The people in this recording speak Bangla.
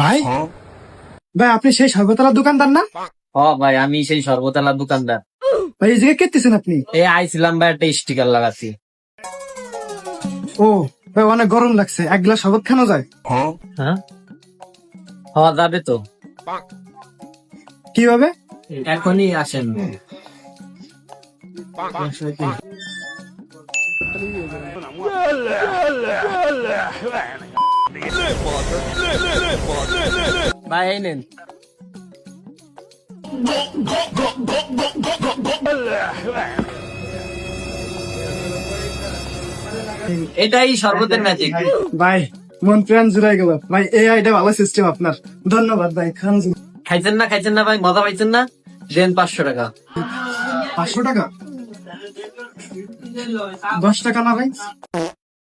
ভাই ভাই আপনি সেই সর্বতলার দোকানদার না? হ ভাই, আমি সেই সর্বতলার দোকানদার। ভাই এই জায়গায় কেতেছেন আপনি? আইছিলাম ভাই, একটা স্টিকার লাগাচ্ছি। ও ভাই অনেক গরম লাগছে, এক গ্লাস শরবত খানো যায়? হ্যাঁ, হওয়া যাবে তো। কিভাবে? এখনই আসেন। ভাই এই নেন। এটাই শরবতের ম্যাজিক। ভাই মন প্রাণ জুড়াই গেল ভাই, এই আইডিয়া ভালো সিস্টেম আপনার, ধন্যবাদ ভাই। খান খাইছেন না ভাই, মজা পাইছেন না? দেন 500 টাকা। 500 টাকা? 10 টাকা না ভাই?